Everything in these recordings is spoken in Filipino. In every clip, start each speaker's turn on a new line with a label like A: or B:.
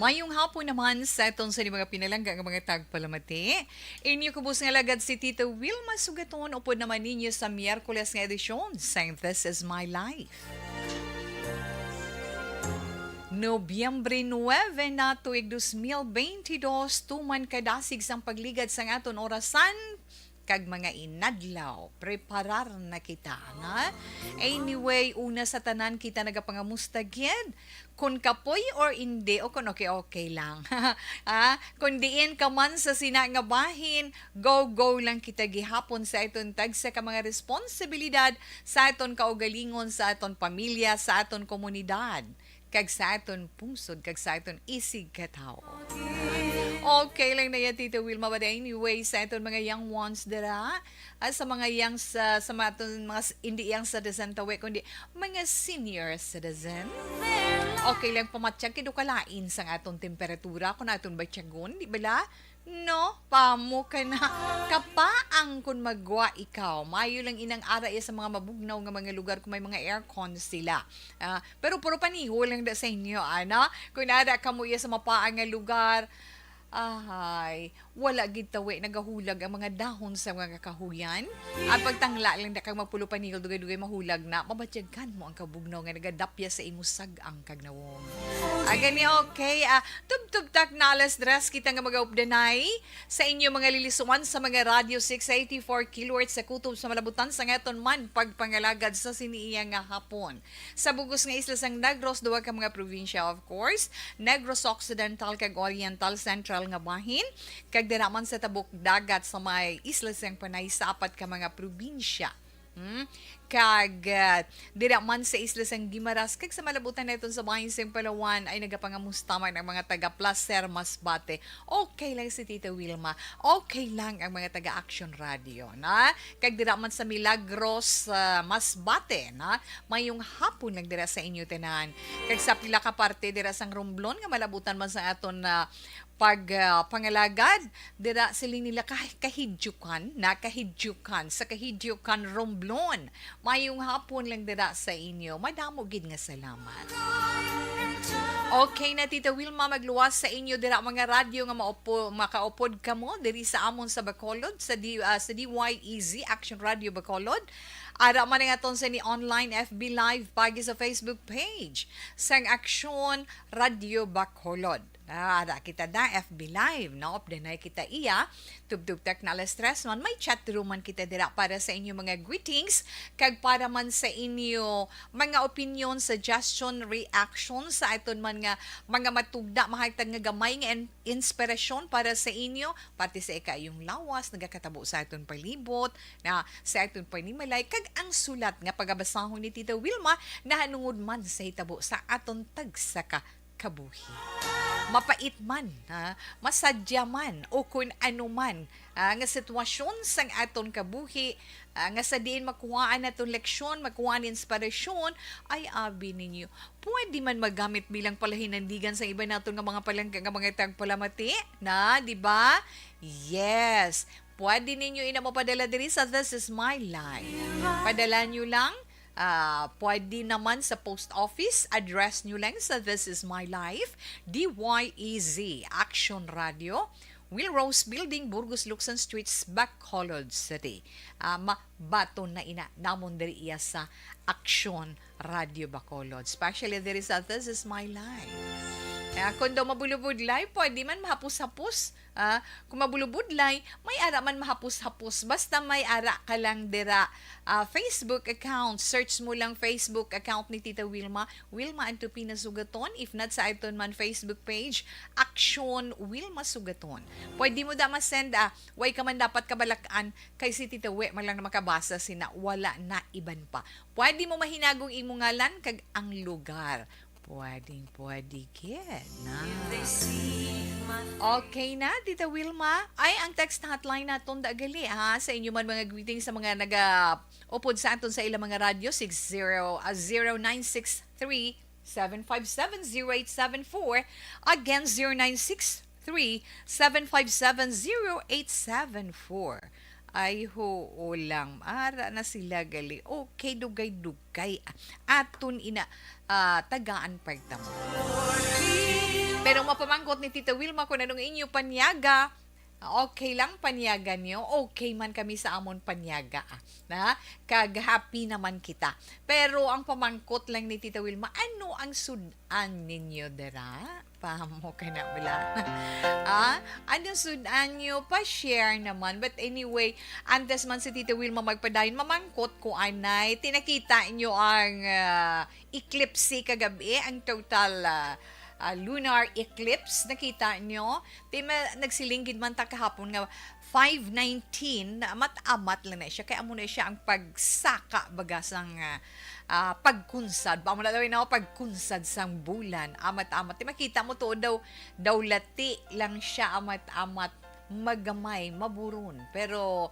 A: Mayong hapon naman sa itong sa mga pinalangga ng mga tagpalamati. Inyo kubos nga lagad si Tito Wilma Sugaton upod naman ninyo sa Miyerkules nga edisyon sa This Is My Life. Nobyembre 9 na tuig 2022, tuman kadasig sang pagligad sa aton orasan kag mga inadlaw, preparar na kita, na? Anyway, una sa tanan kita nagapangamusta gyud. Kung kapoy or hindi, o kung okay lang. Kung diin ka man sa sina nga bahin, go lang kita gihapon sa aton tagsa ka mga responsibilidad sa aton kaugalingon, sa aton pamilya, sa aton komunidad, kag sa aton pungsod, kag sa aton isig katao. Okay lang na yan, Tito Wilma. But anyway, sa itong mga young ones dira, sa mga young sa mga itong mga hindi young citizen tawi, kundi mga senior citizen. Okay lang pamatsyag, kidukalain sa atong temperatura, kung atong ba tiyagon, di ba la? No, pamo ka na. Kapaang kung magwa ikaw. Mayo lang inang ara sa mga mabugnaw nga mga lugar kung may mga aircon sila. Pero puro paniho lang da sa inyo, ana. Kung nada ka mo sa mapaang nga lugar, wala gid tawi nagahulag ang mga dahon sa mga kahuyan. At pagtangla lang da kang magpulo panigol dugay-dugay mahulag na, mabatyagan mo ang kabugnaw nga nagadapya sa imo sag-ang kagnawong. Gani okay. Tub-tub tak na alas dress kita nga mag-updanay sa inyo mga lilisuan sa mga Radio 684 kHz sa kutob sa malabutan sa ngaton man pagpangalagad sa siniiya nga hapon. Sa bugos nga isla sang Negros, duwa ka mga probinsya of course. Negros Occidental kag Oriental Central nga bahin. Kag diraman sa tabok dagat sa may isla sang Panay sa apat ka mga probinsya. Kag dira man sa isla sang Guimaras kag sa malabutan neton sa bahin sang Palawan ay nagapangamustaman ang mga taga Placer Masbate. Okay lang si Tita Wilma. Okay lang ang mga taga Action Radio, na? Kag dira man sa Milagros Masbate, na? Mayong hapon lang dira sa inyo tanan. Kag sa pila ka parte dira sang Romblon nga malabutan man sa aton na pangalagad, dira sila nila kahidjukan sa kahidjukan Romblon. Mayong hapon lang dira sa inyo. Madamo gid nga salamat. Okay na, Tita Wilma, magluwas sa inyo dira mga radyo nga makaupod kamo diri sa amon sa Bacolod, sa DYEZ Action Radio Bacolod. Ara man nga ton sa ni online FB Live pagi sa Facebook page sang Action Radio Bacolod. Ara kita da FB Live, no? Updanay kita iya. Tubtub-tak na alas stress man. May chat room man kita dira para sa inyo mga greetings. Kag para man sa inyo mga opinion, suggestion, reaction sa aton man nga mga matugda, mahaytag nga gamay nga inspirasyon para sa inyo. Pati sa ikayong lawas, nagakatabo sa aton palibot, na sa aton panimalay. Kag ang sulat nga pagabasahon ni Tita Wilma na hanungod man sa hitabo sa aton tagsa ka kabuhi. Mapait man, masadya man, o kung ano man nga sitwasyon sang aton kabuhi, nga sa diin makuhaan naton leksyon, makuhaan inspirasyon, ay abi ninyo. Pwede man magamit bilang palahinandigan sa iba naton nga mga palangga nga mga tagpalamati, na, di ba? Yes. Pwede ninyo mapadala diri sa This Is My Life. Padala nyo lang. Pwede naman sa post office, address nyo lang sa This Is My Life, DYEZ Action Radio, Willrose Building, Burgos Luxon Streets, Bacolod City. Mabaton na namon diri iya sa Action Radio Bacolod. Especially diri sa This Is My Life. Kung daw mabulubudlay, pwede man mahapos-hapos. Kung mabulubudlay, may ara man mahapos-hapos. Basta may ara ka lang dira. Facebook account. Search mo lang Facebook account ni Tita Wilma. Wilma Antupina Sugaton. If not sa iton man Facebook page, Action Wilma Sugaton. Pwede mo da masend. Way ka man dapat kabalakan kay si Tita We man lang na makabasa sina. Wala na iban pa. Pwede mo mahinagong imo ngalan kag ang lugar. Pwede kid na. Okay na, Tita Wilma. Ay, ang text hotline naton dagali sa inyo man mga greetings sa mga upod sa aton sa ilang mga radyo 0963 7570874. Again, 0963 7570874. Ay hoo lang. Ara na sila gali. Okay, dugay-dugay. Aton ina tagaan pagtamo. Pero mapamangkot ni Tita Wilma kung anong inyo panyaga. Okay lang panyaga niyo. Okay man kami sa amon panyaga. Na? Kag-happy naman kita. Pero ang pamangkot lang ni Tita Wilma, ano ang sudan ninyo dara? Pahamo ka na wala. Anong sudan nyo? Pa-share naman. But anyway, antes man si Tita Wilma magpadayon, mamangkot ko anay. Tinakita nyo ang eclipse kagabi, ang total lunar eclipse. Nakita nyo? Nagsilingkid man ta kahapon nga 5:19 na amat-amat lang na siya. Kaya amo na siya ang pagsaka bagasang pagkunsad. Paamo na daw na pagkunsad sang bulan. Amat-amat. Makita mo to daw lati lang siya amat-amat magamay, maburon. Pero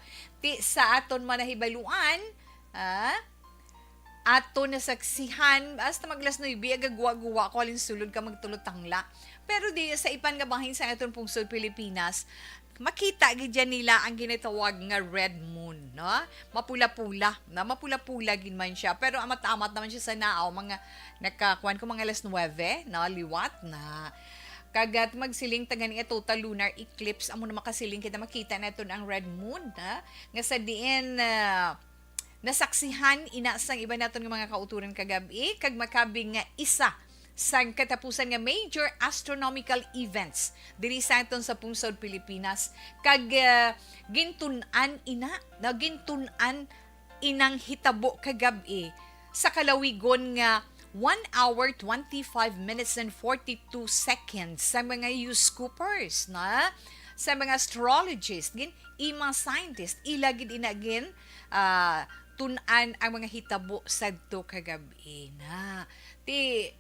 A: sa aton manahibaluan, ato nasaksihan basta maglas no ibi agagwa-guwa ko alin sulod ka magtulot tangla. Pero di sa ipan nga bahin sa aton pungsod Pilipinas, makita gidyan nila ang ginatawag nga red moon, no? Mapula-pula, na mapula-pula gin man siya. Pero amat-amat naman siya sa naaw, mga nakakuan ko mga alas 9, no? Liwat na kagat magsiling tagan nga total lunar eclipse amo na makasiling kita makita naton ang red moon, na nga sa diin nasaksihan inasang iba naton nga mga kauturan kagabi kag makabing nga isa sang katapusan nga major astronomical events diri sa aton sa pungsod Pilipinas kag gintunan inang hitabo kagabi sa kalawigon nga 1 hour 25 minutes and 42 seconds sa mga newscoopers na sa mga astrologists gin ima scientists ilagid inagin tunan ang mga hitabo sadto kagabi na ti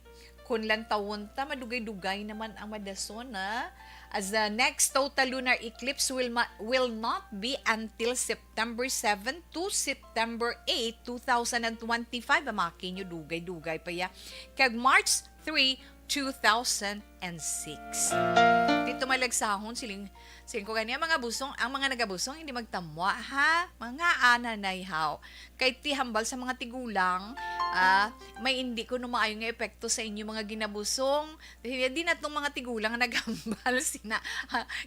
A: kun lang tawon ta madugay-dugay naman ang madason na as the next total lunar eclipse will not be until September 7 to September 8, 2025. Amakin nyo dugay-dugay pa ya. Kag March 3, 2006. Dito malagsahon siling ko kanya mga busong, ang mga nagabusong hindi magtamwa ha, mga ananay haw. Kay ti hambal sa mga tigulang, may hindi ko maayo nga epekto sa inyo mga ginabusong. Di na tong mga tigulang naghambal sina.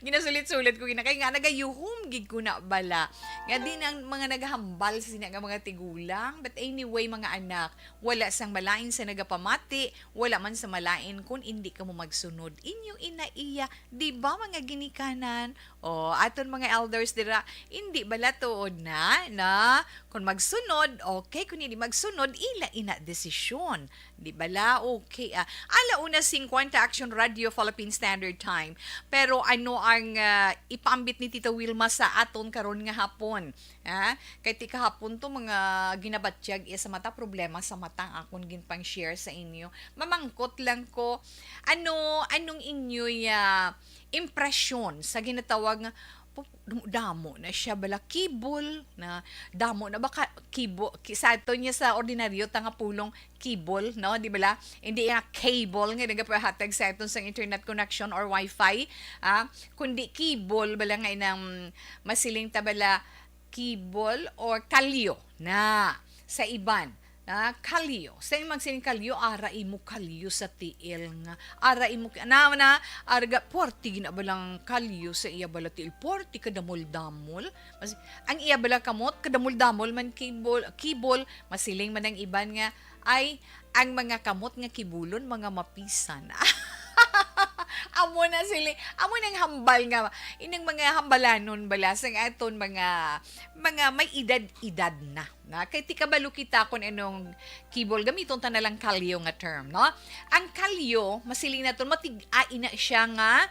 A: Ginasulit-sulit ko kay nga nagayuhom gig ko na bala. Nga di nang mga naghambal sina nga mga tigulang. But anyway mga anak, wala sang malain sa nagapamati, wala man sa malain kung hindi ka mo magsunod. Inyong inaiya, di ba mga ginikanan? O, aton mga elders dira, hindi bala tuod na kung magsunod, okay, kung hindi magsunod, ina desisyon. Di bala, okay. Alauna 50 Action Radio Philippine Standard Time. Pero ano ang ipambit ni Tita Wilma sa aton karon nga hapon? Kay ti kahapon to mga ginabatyag sa mata problema sa mata ang akong ginpang share sa inyo. Mamangkot lang ko anong inyo'y impresyon sa ginatawag nga damo na siya bala kibol na damo na baka sa ato niya sa ordinaryo tanga pulong kibol no di bala hindi nga cable nga nagapahatag sa aton sang internet connection or wifi kundi kibol bala nga inang masiling tabala kibol or kalyo na sa iban kalyo. Sa magsining kalyo, ara imo kalyo sa tiil nga. Ara imo, arga, porti ginabalang kalyo sa iya bala tiil. Porti kadamol-damol. Ang iya bala kamot, kadamol-damol man kibol, masiling man ang iban nga, ay, ang mga kamot nga kibulon, mga mapisan. Amo nang hambal nga inang mga hambalanon bala sang aton mga may edad na kay ti kabalo kita kon anong kibol gamiton ta na lang kalyo nga term no ang kalyo masiling naton matig-ai na siya nga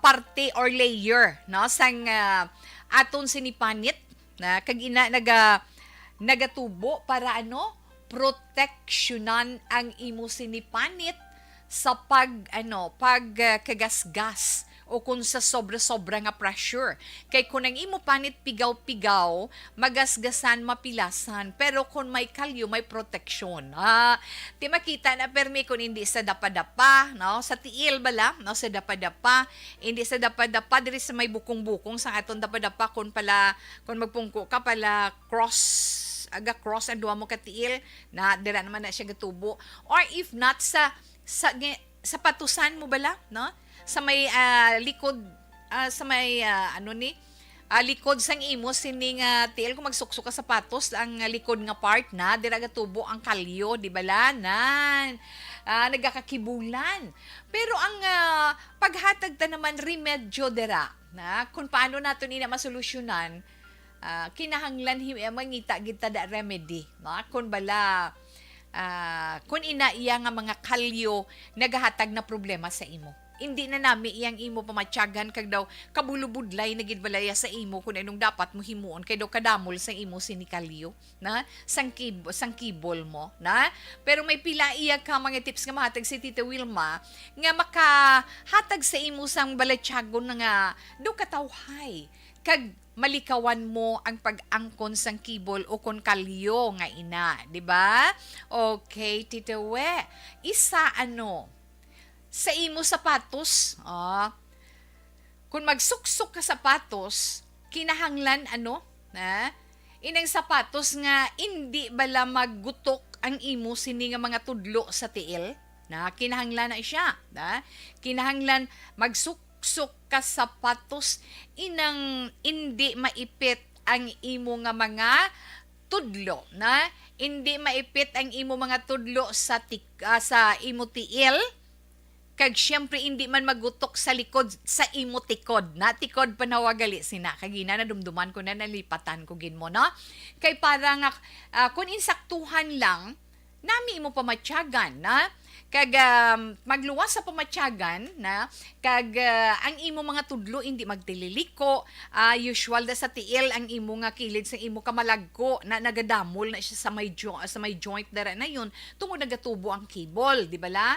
A: parte or layer no sang aton sinipanit na kag nagatubo para proteksyonan ang imo sinipanit sa pagkagasgas o kung sa sobra-sobra nga pressure. Kay kung ang imo panit pigaw-pigaw, magasgasan, mapilasan. Pero kung may kalyo, may protection. Di makita na permi kung hindi sa dapa-dapa, no? Sa tiil bala, no? Sa dapa-dapa, hindi sa dapa-dapa, diri sa may bukong-bukong sa aton dapa-dapa, kung magpungko ka pala cross ang duwa mo katiil, na dira naman na siya gatubo. Or if not, sa patusan mo bala, no? Sa may likod, sa may likod sang imo sining tiil kung magsuksok ka sapatos ang likod nga part na dira gatubo ang kalyo, di bala nan nagakakibulan. Pero ang paghatag ta naman remedyo dira na kung paano naton ina masolusyonan, kinahanglan mangita kita da remedy, no? Kung bala kung ina iya nga mga kalyo nagahatag na problema sa imo, hindi na nami iyang imo pamatyagan kag daw kabulubudlay na gid balaya sa imo kung anong dapat mo himuon kay daw kadamol sa imo sinikalyo na sangkibol mo na. Pero may pila iya ka mga tips nga mahatag si Tita Wilma nga makahatag sa imo sang balatyagon nga daw katawhay kag malikawan mo ang pag-angkon sang kibol o kon kalyo nga ina, di ba? Okay, Tita We. Isa sa imo sapatos, kung magsuksok ka sapatos, kinahanglan inang sapatos nga hindi bala maggutok ang imo sini nga mga tudlo sa tiil, na kinahanglan na siya, kinahanglan magsuksok ka sapatos inang hindi maipit ang imo nga mga tudlo, na hindi maipit ang imo mga tudlo sa imo tiil. Kag syempre hindi man magutok sa likod sa imo tikod, na tikod panawagali sina kagina na dumduman ko na nalipatan ko gin mo, no? Kay para nga kung insaktuhan lang nami imo pamatyagan na kag magluwas sa pamatyagan na kag ang imo mga tudlo hindi magdililiko, usual da sa tiil ang imo nga kilid sa imo kamalagko na nagadamol na siya sa may joint dara na yun tungod nagatubo ang kibol, di bala?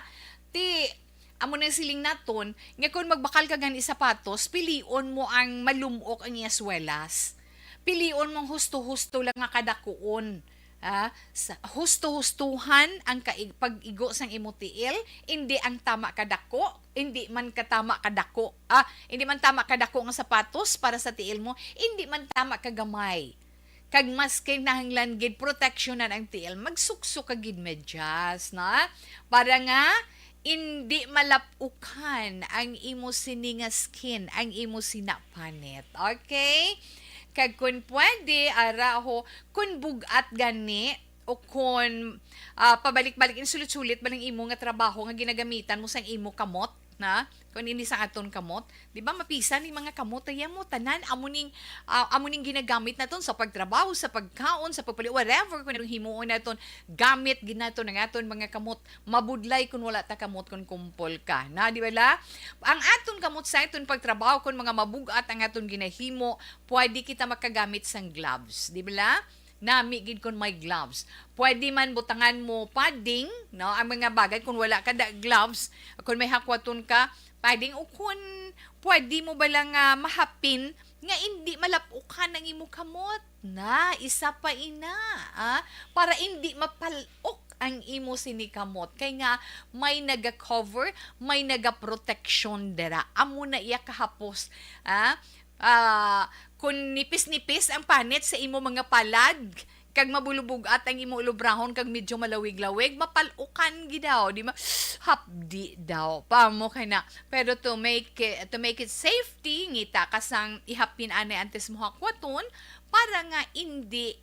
A: Amo na siling naton, nga kung magbakal ka gani sapatos, pilion mo ang malumok ang iyaswelas. Pilion mong husto-husto lang nga kadakuon. Husto-hustuhan ang pag-igo sang imo tiil, hindi ang tama kadako, hindi man tama kadako nga sapatos para sa tiil mo, hindi man tama kagamay. Kag mas kinahanglan gid protectionan ang tiil, magsuksok ka gid medyas, na? Para nga hindi malapukan ang imo sini nga skin, ang imo sinapanit. Okay? Kag kung pwede, kung bugat gani, o kung pabalik-balik, sulit-sulit balang imo nga trabaho nga ginagamitan mo sa imo kamot, na kung hindi sa aton kamot, di ba mapisan ni mga kamot ay mo tanan amuning ginagamit naton sa pagtrabaho, sa pagkaon, sa pagpali whatever kung anong himuon naton gamit ginaton ng aton mga kamot, mabudlay kung wala ta kamot kung kumpol ka, na di ba la? Ang aton kamot sa aton pagtrabaho kung mga mabugat ang aton ginahimo, pwede kita makagamit sang gloves, di ba la? Nami gid kon may gloves. Pwede man butangan mo padding, no, ang mga bagay kung wala ka da gloves, kung may hakwaton ka, padding o kung pwede mo ba lang mahapin nga hindi malapukan ang imo kamot, na isa pa ina, para hindi mapalok ang imo sinikamot, kay nga may naga-cover, may naga-protection dera. Amo na iya kahapos, kung nipis-nipis ang panit sa imo mga palad, kag mabulubog at ang imo ulubrahon kag medyo malawig-lawig, mapalukan gidaw, di ma hapdi daw pamo kay na. Pero to make it safety, ngita kasang ihapin anay antes mo hakwaton para nga hindi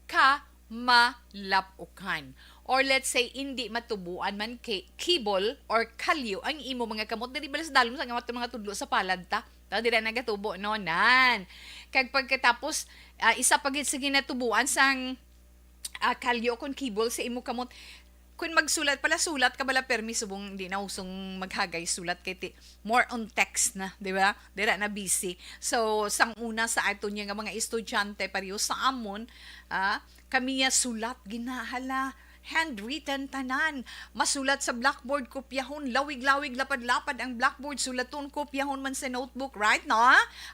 A: ka malapukan. Or let's say hindi matubuan man kibol or kalyo ang imo mga kamot, dili balas dalom sa mga tudlo sa palad ta. Dira nagatubo no nan. Kag pagkatapos isa pagit sa ginatubuan sang kalyo kon kibol sa imo kamot, kung magsulat pala sulat ka bala permi subong di na usong maghagay sulat kay more on text na, di ba? Dira na busy. So sang una sa aton nga mga estudyante pareho sa amon, kami sulat ginahala handwritten tanan. Masulat sa blackboard, kopyahon, lawig-lawig, lapad-lapad ang blackboard, sulaton, kopyahon man sa notebook, right? No?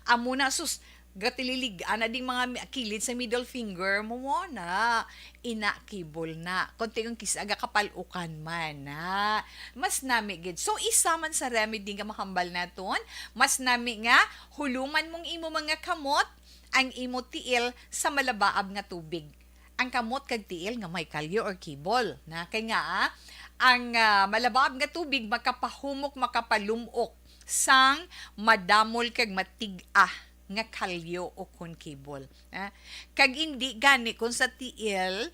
A: Amo na sus gatililig ana ding mga kilid sa middle finger mo na inakibol na konti kong kisaga kapalukan man na mas nami gid so isa man sa remedy nga makambal naton mas nami nga huluman mong imo mga kamot ang imo tiil sa malabaab nga tubig ang kamot kag tiil nga may kalyo or kibol na kay nga ang malabaab nga tubig makapahumok makapalumok sang madamol kag matig-ah nga kalyo o konkibol. Kag hindi gani kung sa tiil,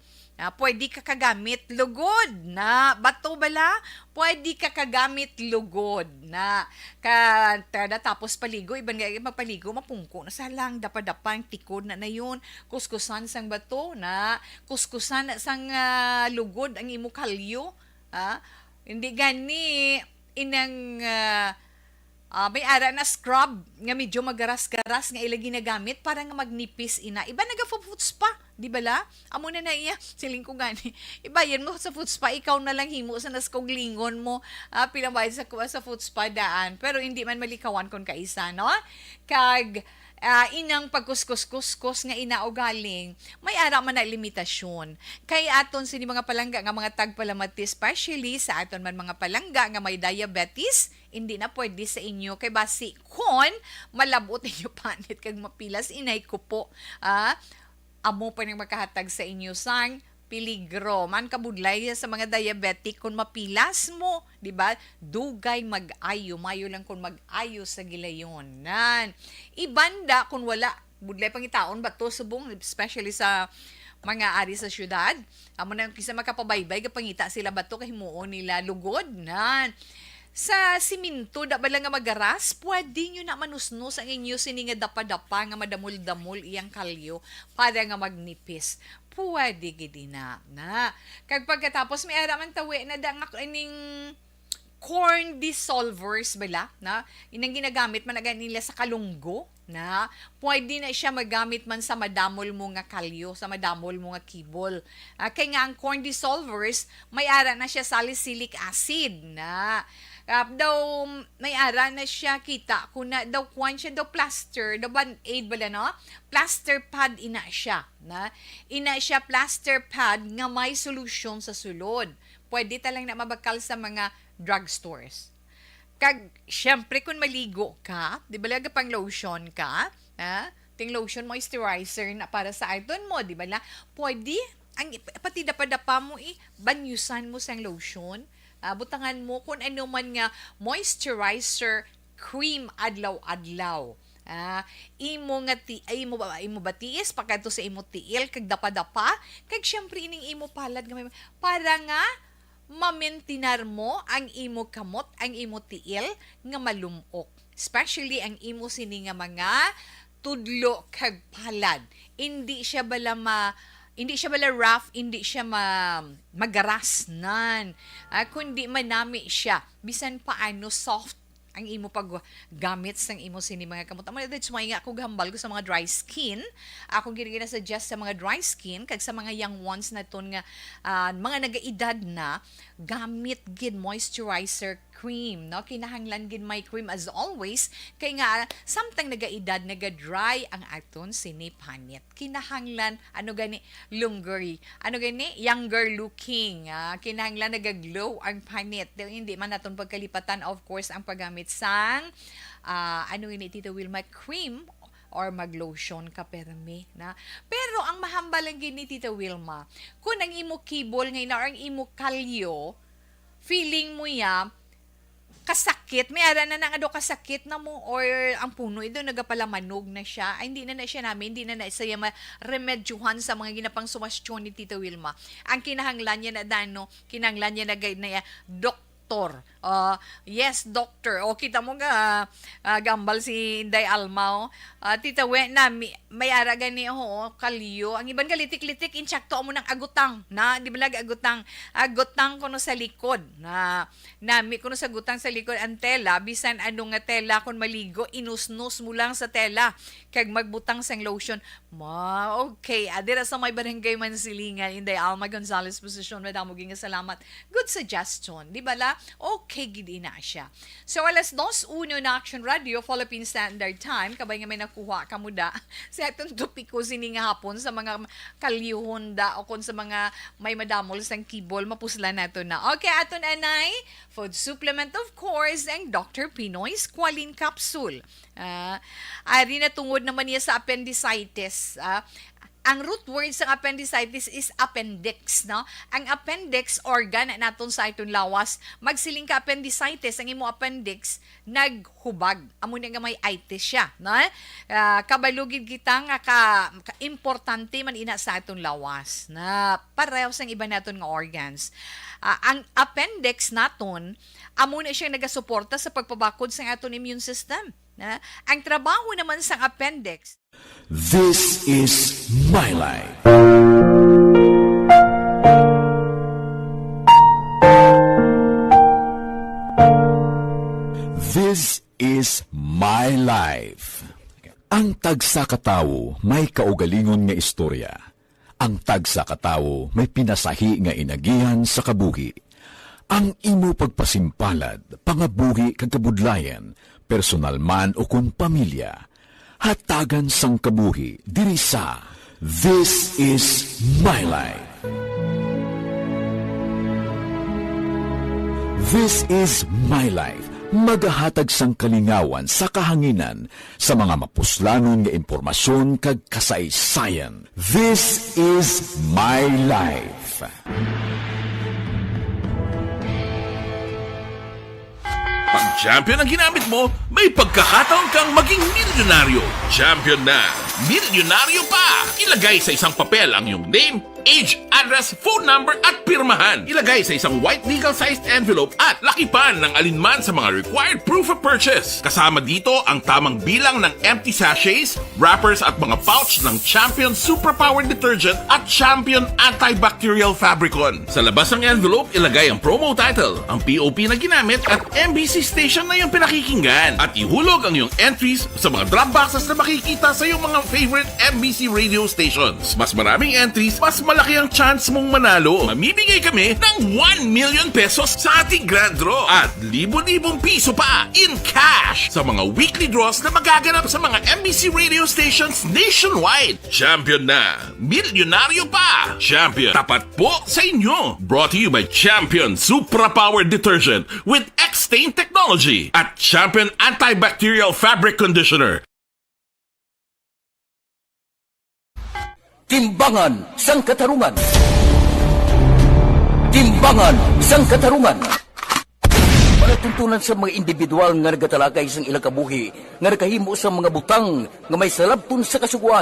A: pwede ka kagamit lugod na bato bala, pwede ka kagamit lugod na kada tapos paligo, iban nga mapaligo, mapungko na sa lang, dapadapa ang tikod na yun, kuskusan sang bato na, kuskusan na sang lugod ang imo kalyo, hindi gani inang may ara na scrub nga medyo magaras-garas nga ila ginagamit para nga magnipis ina. Iba naga-foot spa, di ba la? Amo na iya, siling ko gani. Iba yan mo sa foot spa, ikaw na lang himo sa naskoglingon mo, pilang bayad sa foot spa daan. Pero hindi man malikawan kon kaisa, no? Kag inang pagkuskus-kuskus nga inaugaling, may ara man na limitasyon. Kay aton sini mga palangga nga mga tagpalamati, especially sa aton man mga palangga nga may diabetes, hindi na pwede sa inyo kay basi kon malabot inyo panit kag mapilas inay ko po amo pa nang makahatag sa inyo sang peligro man kabudlay sa mga diabetic kung mapilas mo di ba dugay mag-ayo mayo lang kung mag-ayo sa gilayon nan ibanda kung wala budlay pangitaon ba to subong especially sa mga ari sa syudad amo na kisa makapabaybay kapangita sila bato kay himuon nila lugod nan sa siminto da bala nga magaras pwede nyo na manusnos ang inyo sini nga dapa-dapa nga madamol-damol iyang kalyo para nga magnipis pwede gidi na kag pagkatapos may araman tawi na da nga ining corn dissolvers bala na inang ginagamit man na nila sa kalunggo na pwede na siya magamit man sa madamol mo nga kalyo sa madamol mo nga kibol kay nga ang corn dissolvers may ara na siya salicylic acid na daw may ara na siya kita kung na daw kwan siya daw plaster daw band-aid bala no plaster pad ina siya plaster pad nga may solusyon sa sulod pwede talang na mabakal sa mga drugstores kag syempre kung maligo ka di ba laga pang lotion ka ting lotion moisturizer na para sa iton mo di ba la pwede ang pati dapa-dapa mo banyusan mo sang lotion butangan mo kung ano man nga moisturizer cream adlaw-adlaw. Imo nga imo batiis pagkadto sa imo tiil kag dapa-dapa kag syempre ining imo palad nga para nga mamentinar mo ang imo kamot, ang imo tiil nga malumok. Especially ang imo sini nga mga tudlo kag palad. Hindi siya bala rough, hindi siya magaras nan. Kundi manami siya. Bisan paano soft ang imo paggamit sang imo sini mga kamot. Amo that's why nga ako gahambal ko sa mga dry skin. Ako gina suggest sa mga dry skin kag sa mga young ones na ton nga mga nagaedad na gamit gid moisturizer cream no kinahanglan gid may cream as always kay nga samtang nagaedad naga-dry ang aton sini panit kinahanglan younger looking kinahanglan naga-glow ang panit hindi man naton pagkalipatan of course ang paggamit sang Tita Wilma cream or maglotion ka permi na pero ang mahambalang gini Tita Wilma kung ang imo kibol ngayon or ang imo kalyo feeling mo kasakit, may ara na ado kasakit na mo or ang puno ito nagapalamanog na siya. Ay, hindi na siya namin, hindi na siya ma-remedyuhan sa mga ginapang sumasyon ni Tita Wilma. Ang kinahanglan niya na kinahanglan niya na guide na doktor doktor. Yes, doctor. O kita mo nga gambal si Inday Almao. Tita we na may ara gani ho kalyo. Ang iban kalitik-litik inchakto mo ng agutang na di ba agutang kuno sa likod na nami kuno sa gutang sa likod ang tela bisan ano nga tela kun maligo inusnus mo lang sa tela kag magbutang sang lotion. Okay. Adira sa may barangay Mansilingan Inday Alma Gonzales posisyon madamo ginga salamat. Good suggestion, di ba la? Okay gid na siya. So alas 2:01 na Action Radio Philippine Standard Time kabay nga may nakuha kamuda sa atong topiko sini nga hapon sa mga kalyuhon da o kun sa mga may madamol sang kibol mapuslan nato na. Okay, aton anay food supplement of course ang Dr. Pinoy's Squalene Capsule. Ari na tungod naman niya sa appendicitis. Ang root word sa appendicitis is appendix, no? Ang appendix organ naton sa iton lawas, magsiling ka appendicitis ang imo appendix naghubag. Amo nga may itis siya, no? Kabalugid kita nga importante man ina sa iton lawas na pareho sang iba naton nga organs. Ang appendix naton amo na siya nagasuporta sa pagpabakod sa aton immune system. Ang trabaho naman sa appendix.
B: This is my life. This is my life. Ang tagsa katawo may kaugalingon nga istorya. Ang tagsa katawo may pinasahi nga inagihan sa kabuhi. Ang imo pagpasimpalad, pangabuhi kag kabudlayan, personal man o kun pamilya, hatagan sang kabuhi diri sa This is my life. This is my life. Magahatag sang kalingawan sa kahanginan sa mga mapuslanon nga impormasyon kag kasaysayan. This is my life.
C: Pag champion ang ginamit mo, may pagkakataon kang maging milyonaryo. Champion na, milyonaryo pa! Ilagay sa isang papel ang iyong name, age, address, phone number at pirmahan. Ilagay sa isang white legal-sized envelope at lakipan ng alinman sa mga required proof of purchase. Kasama dito ang tamang bilang ng empty sachets, wrappers at mga pouch ng Champion Superpower Detergent at Champion Antibacterial Fabricon. Sa labas ng envelope, ilagay ang promo title, ang POP na ginamit at MBC station na yung pinakikinggan. At ihulog ang iyong entries sa mga drop boxes na makikita sa iyong mga favorite MBC radio stations. Mas maraming entries, mas malaki ang chance mong manalo. Mamimigay kami ng 1 million pesos sa ating grand draw at libo-libong piso pa in cash sa mga weekly draws na magaganap sa mga MBC radio stations nationwide. Champion na, milyonaryo pa. Champion, tapat po sa inyo. Brought to you by Champion Supra Power Detergent with X-Stain Technology at Champion Antibacterial Fabric Conditioner.
D: Timbangan sang katarungan. Timbangan sang katarungan. Panatuntunan sa mga individual nga nagatalagay sang ilang kabuhi nga nakahimo sa mga butang nga may salabton sa kasuguan.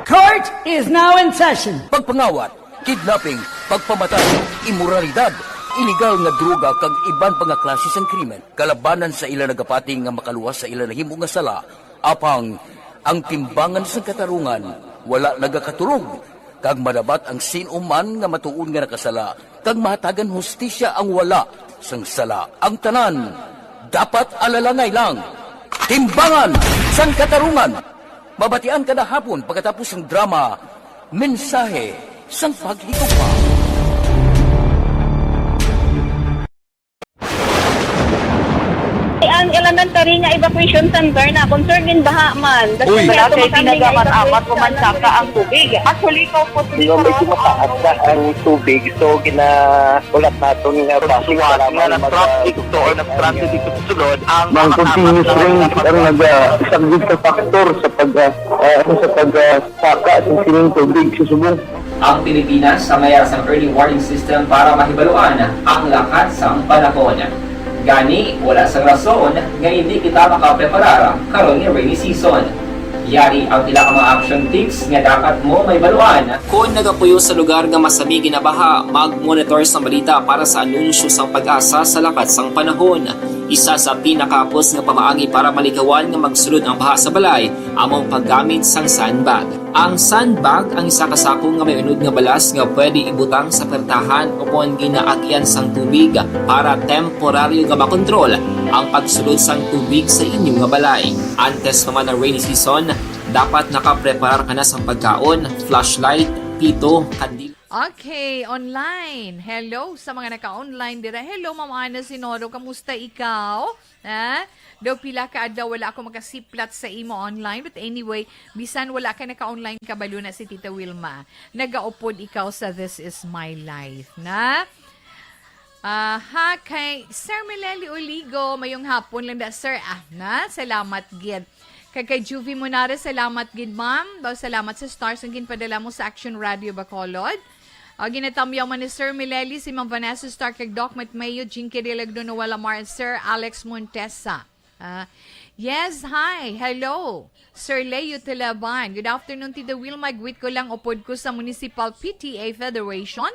E: Court is now in session.
D: Pagpangawat, kidnapping, pagpamatay, imoralidad, iligal nga droga kag iban pa nga klase sang krimen. Kalabanan sa ilang nagapating nga makaluwas sa ilang nahimo nga sala. Apang ang timbangan sang katarungan wala nagakaturog, kag madabat ang sinuman nga matuon nga nakasala, kag mahatagan hustisya ang wala sang sala. Ang tanan, dapat alalangay lang. Timbangan sang katarungan. Mabatian kada hapon pagkatapos ng drama, mensahe sang paghigugma.
F: Ang elementary nga evacuation center na concern din baha man.
G: Uy, kay pinagamat-amat kumansaka ang tubig. Actually, ikaw po
H: Hindi mo medyo mataas na ang tubig. So, ulat natin nga
G: pasuwat nga nag-trust dito or nag-trust dito sa sulod ang
H: Mang continuous ring ang isang good factor sa pagsaka sa sining tubig sa subong.
I: Ang Pilipinas sa mayroon ng early warning system para mahibaluan ang lakas ng panahon. Gani, wala sa rason nga hindi kita makapreparar karon ni rainy season. Yari ang tila ka mga action tips nga dapat mo may baluan. Kung nagapuyo sa lugar nga masami ginabaha, mag-monitor sa balita para sa anunsyo sang pag-asa sa lakat sang panahon. Isa sa pinakapos nga pamaagi para malikawan nga magsulod ang baha sa balay, among paggamit sang sandbag. Ang sandbag ang isa kasakong nga may unod nga balas nga pwede ibutang sa pertahan upon ginaagyan sang tubig para temporaryo nga makontrol ang pagsulod sang tubig sa inyong nga balay. Antes naman ng rainy season, dapat nakapreparar ka na sang pagkaon, flashlight, pito, kandil.
A: Okay, online. Hello sa mga naka-online dira. Hello, Ma'am Ana Sinoro. Kamusta ikaw? Ha? Daw pila ka daw wala ako makasiplat sa imo online. But anyway, bisan wala ka naka-online kabalo na si Tita Wilma. Nagaupod ikaw sa This Is My Life. Na? Ha, kay Sir Mileli Oligo, mayong hapon lang da, Sir. Salamat, Gid. Kay Juvie Munare, salamat, Gid, Ma'am. Daw salamat sa stars ang ginpadala mo sa Action Radio Bacolod. Ginatamyaw man ni Sir Mileli, si Ma'am Vanessa Stark, kay Doc Matmayo, Jinky Dilagdo, Noela Mar, Sir Alex Montesa. Yes, hi, hello, Sir Leo Talaban. Good afternoon, Tita Wilma. Gwit ko lang upod ko sa Municipal PTA Federation,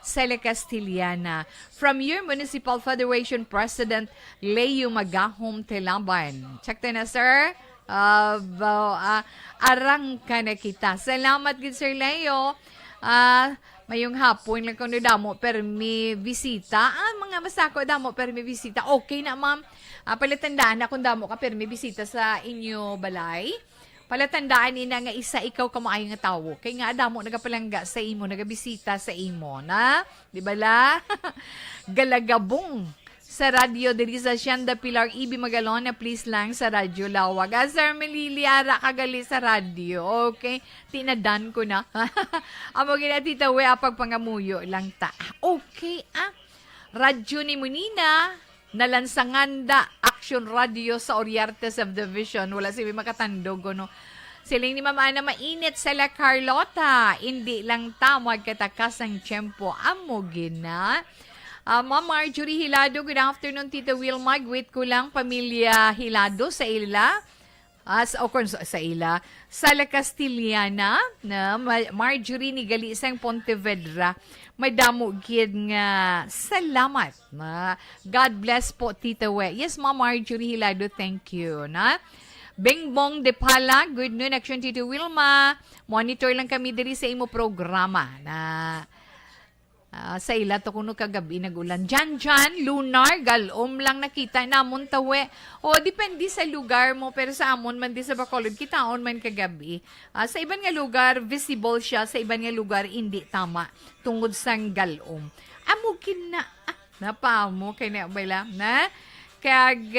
A: Sele Castillana. From your Municipal Federation President, Leo Magahom Talaban. Check na, sir. Arang ka na kita. Salamat, good Sir Leo. Mayong hapon lang kung damo permi bisita. Mga masako damo permi bisita. Okay na, ma'am. Palatandaan na kung damo ka permi bisita sa inyo balay. Palatandaan ina nga isa ikaw kamaayo nga tawo. Kay nga damo nagapalangga sa imo, nagabisita sa imo, na? Di ba la? Galagabong sa radyo diri sa Sianda Pilar Ibi Magalona, please lang sa radyo lawag. Sir Melili ara kagali sa radyo. Okay, tinadan ko na. Amo gina Tita we apag pangamuyo lang ta. Okay, radyo ni Munina nalansanganda Action Radio sa Oriarte Subdivision. Wala si makatandog no. Siling ni Mama Ana mainit sa La Carlota. Hindi lang tamag katakas ang tiyempo. Amo gina. Ma'am Marjorie Hilado, good afternoon, Tita Wilma. Gwit ko lang, pamilya Hilado sa ila. Sa ila. Sa La Castillana, na Marjorie ni Galisang Pontevedra. May damo gid nga salamat. God bless po, Tita We. Yes, Ma'am Marjorie Hilado, thank you. Na? Bengbong de Pala, good noon, Action Tita Wilma. Monitor lang kami diri sa imo programa na sa ila to kuno kagabi nagulan. Jan, lunar, galom lang nakita namon tawe. O, depende sa lugar mo, pero sa amon man di sa Bacolod, kitaon man kagabi. Sa iban nga lugar, visible siya. Sa iban nga lugar, hindi tama. Tungod sang galom. Amukin na, napamo, kay na, bayla, na? Kag,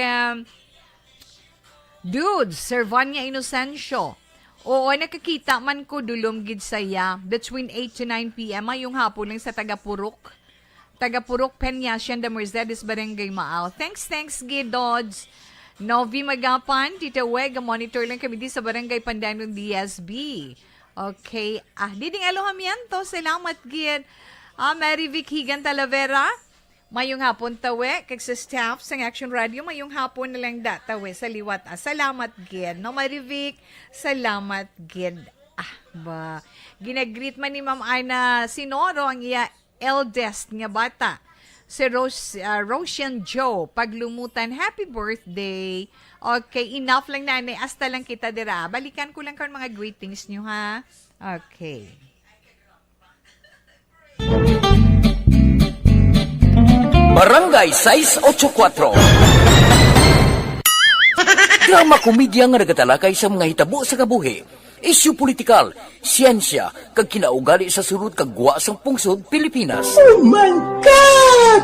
A: dude, Sir Vanya Inocencio. Oo, nakakita man ko dulom gid saya between 8 to 9 p.m. Yung hapon lang sa Tagapurok. Tagapurok, Peñascian de Mercedes, Barangay Maaw. Thanks, gid, Dodds. Novi Magapan, Tita Weg, monitor lang kami di sa Barangay Pandanon, DSB. Okay. Diding alohamiento, salamat, gid. Mary Vic Higan Talavera. Mayong hapon tawe, kag sa staff sa Action Radio, mayong hapon na lang tawe sa liwat. Salamat, gid. No, Marivic, salamat, gid. Ginagreet man ni Ma'am Ana Sinoro ang iya eldest nga bata. Si Roshan Joe, paglumutan, happy birthday. Okay, enough lang nanay. Hasta lang kita dira. Balikan ko lang karon mga greetings nyo, ha? Okay.
D: Barangay 684. Drama komedya nga nagatalakay sa mga hitabo sa kabuhi, isyu politikal, siyensya, kag kinaugali sa sulod kag guwa sang pungsod Pilipinas.
E: Oh my God!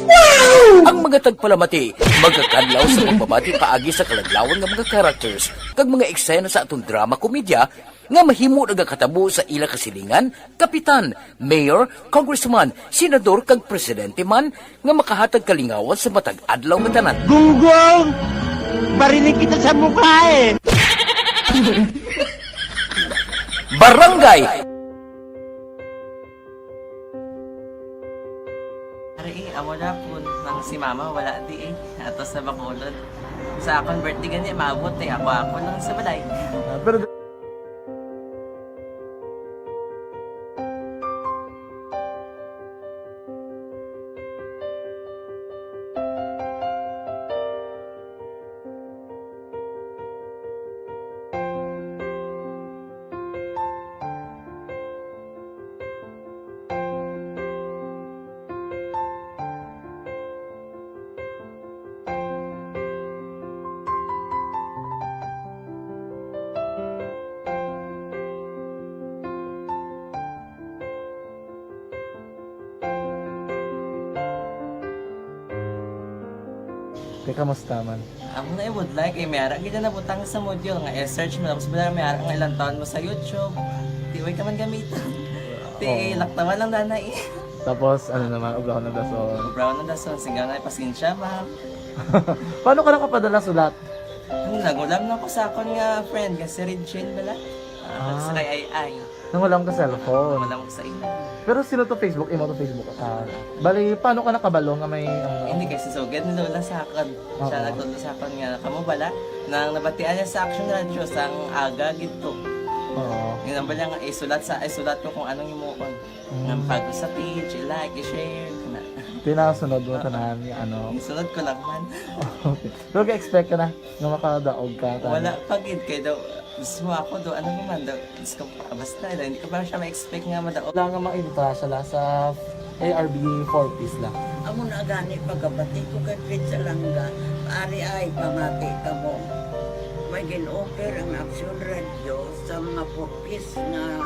E: Wow!
D: Ang mga tagpalamati magkakadlaw sa pagbabati paagi sa kalaglawan nga mga characters kag mga eksena sa atong drama komedya nga mahimo nagakatabo sa ila kasilingan, kapitan, mayor, congressman, senador kag presidente man nga makahatag kalingawan sa matag adlaw nga tanan.
E: Gunggong! Barinig kita sa mukha eh!
D: Barangay!
J: Ari, amo na po nang si mama wala di ato sa Bacolod. sa akong birthday gani, maabot eh. Ako lang sa balay.
E: Pero teka, kamusta man?
J: Ako na would like, mayara gina na butang sa module nga search mo tapos bala mayara nga ilang taon mo sa YouTube. Di way ka man gamitan. Di laktaman lang danay.
E: Tapos, ano naman, ublaw na daso.
J: Brown na dason, sigaw na pasensya ma'am.
E: Paano ka nakapadala sulat?
J: Nagulam na ko sa akon nga friend kasi Regine bala. Sa kay ay.
E: Nangulam ka cellphone.
J: Nagulam ko sa ina.
E: Pero sino to Facebook? Imo to Facebook account. Bali, paano ka nakabalo nga may...
J: Hindi kasi sugad ni Lola sa akin. Siya nagtuto sa akin nga kamo bala nang nabatian niya sa Action Radio sang aga gito.
E: Oo.
J: Yun ang bala nga isulat ko kung anong imuon. Nang pag sa page, i-like, i-share.
E: Pinasunod mo tanan yung ano.
J: Isunod ko lang man.
E: Okay. Pero ka-expect ka na nga makadaog ka.
J: Wala pagid kay daw. Gusto mo ako do ano naman daw. Gusto ko basta hindi ko pa siya ma-expect nga madaog.
E: Wala nga ma-invita siya sa ARB 4 piece lang.
K: Amo na gani pagkabati ko kay Prince Alanga, ari ay pamati ka mo. May gin-offer ang Action Radio sa mga purpose na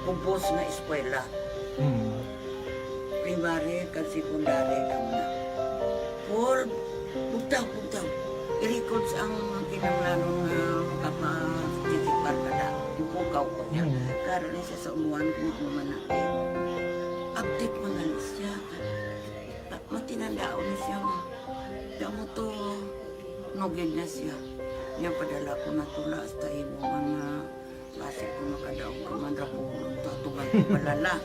K: kubos na eskwela. Primary ka secondary ka na. For bugtaw. I-record ang kinanglanon nga kapatitikbar ka na. Ipukaw ko niya. Karoon niya sa umuan kung natin. Update mo na siya. Matinandao na siya. Damo to, nogin na siya. Niya padala ko na tula hasta imo mga klase ko makadaong kamandra ko tatugan ko balala.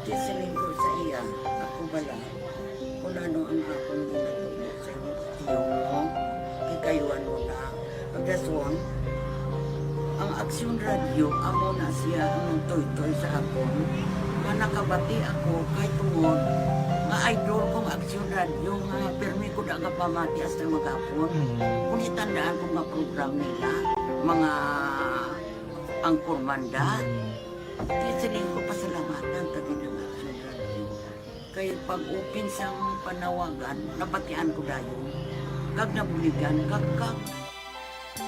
K: Tisiling ko sa iya, ako bala. Kung ano ang akong ginatulog sa iyo, tiyo mo, kikayuan mo na. Pagdaswang, ang Action Radio, amo na siya ang toy-toy sa akon. Nakabati ako kay tungod nga idol kong Action Radio nga permi ko na nga pamati hasta magapon. Kung itandaan ko nga program nila, mga angkor manda, tisiling ko pasalamatan tabi ng Action Radio. Kaya pag-open siyang panawagan, napatian ko dayon. Kag nabuligan, kag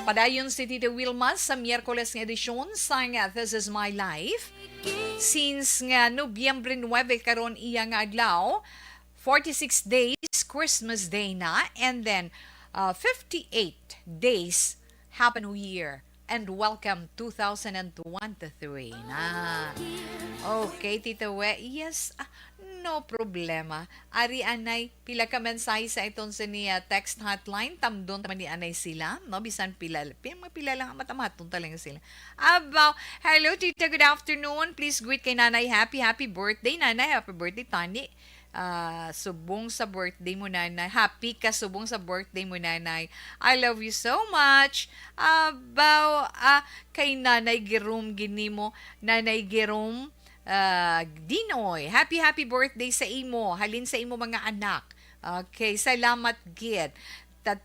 A: Padayon si Tita Wilma sa Miyerkules nga edisyon sa nga This Is My Life. Since nga Nobyembre 9 karon iya nga adlaw, 46 days Christmas Day na, and then 58 days Happy New Year and welcome 2023 na. Okay, Tita We, yes, no problema. Ari anay pila ka mensahe sa iton sa niya text hotline tamdon taman ni anay sila, no bisan pila lang matamaton talaga sila. About hello Tita, good afternoon. Please greet kay Nanay happy birthday Nanay. Happy birthday Tani. Subong sa birthday mo Nanay. Happy ka subong sa birthday mo Nanay. I love you so much. About kay Nanay Girum ginimo, Nanay Girum Dinoy, happy birthday sa imo, halin sa imo mga anak. Okay, salamat gid.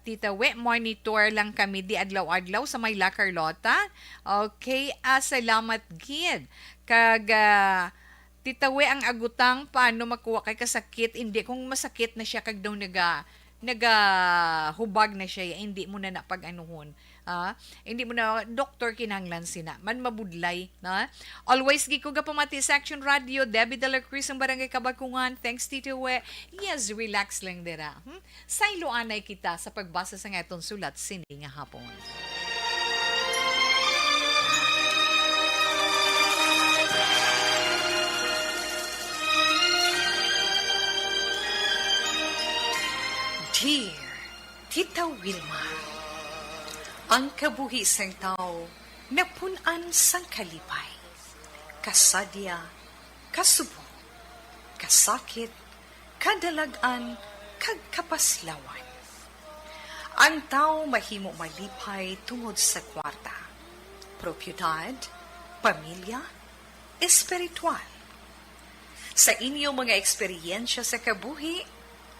A: Tita We, monitor lang kami di adlaw-adlaw sa may La Carlota. Okay, salamat gid. Kag Tita We, ang agutang paano makuha kay kasakit, hindi kung masakit na siya kag daw hubag na siya, hindi mo na napag-anuhon. Hindi mo na doktor kinanglan sina man mabudlay na. Always giko ga pamati sa Action Radio, Debbie de la Cruz ang barangay Kabakungan. Thanks Tito We. Yes, relax lang dira. Saylo anay kita sa pagbasa sa ngaton sulat sini nga hapon. Dear Tita Wilma, ang kabuhi sang tao napunan sang kalipay, kasadya, kasubo, kasakit, kadalagan, kag kapaslawan. Ang tao mahimo malipay tungod sa kwarta, propiedad, pamilya, espiritual. Sa inyo mga eksperyensya sa kabuhi,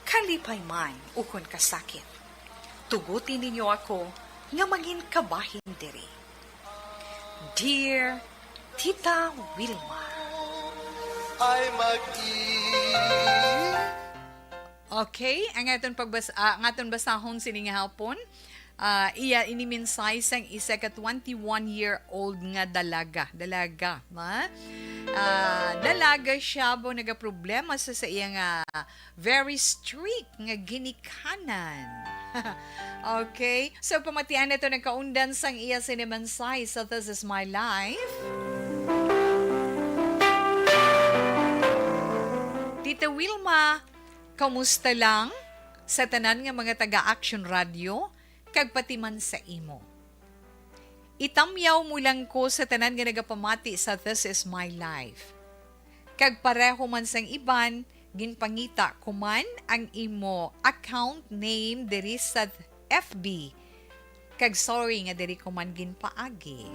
A: kalipay man ukon kasakit. Tugutin ninyo ako nga mangin kabahin diri. Dear Tita Wilma, okay, ang aton basahon sining hapon. Iya iniminsay sang isa ka 21-year-old nga dalaga, ma? Dalaga siya bo nagaproblema sa iya nga very strict nga ginikanan. Okay, so pamatian na ito nagkaundan sang iya sinimansay sa This Is My Life. Tita Wilma, kamusta lang sa tanan nga mga taga-Action Radio kag pati man sa imo. Itamyaw mo lang ko sa tanan nga nagapamati sa This Is My Life. Kag pareho man sang iban, ginpangita ko man ang imo account name diri sa FB. Kag sorry nga diri ko man ginpaagi.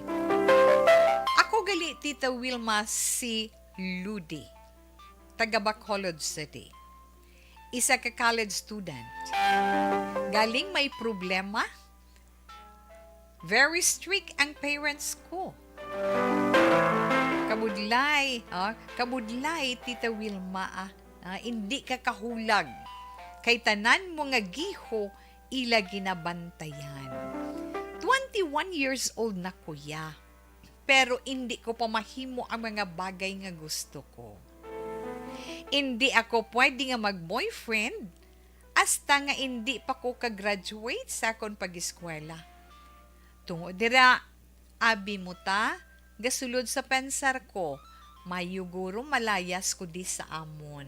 A: Ako gali Tita Wilma si Ludi, taga Bacolod City. Isa ka college student. Galing may problema. Very strict ang parents ko. Kabudlay, Tita Wilma, hindi ka kahulag. Kay tanan mo nga giho, ila ginabantayan. 21 years old na kuya. Pero hindi ko pa mahimo ang mga bagay nga gusto ko. Hindi ako pwede nga mag-boyfriend hasta nga hindi pa ko ka-graduate sa akong pag-eskwela. Tungo dira, abi mo ta, gasulod sa pensar ko, mayuguro malayas ko di sa amon.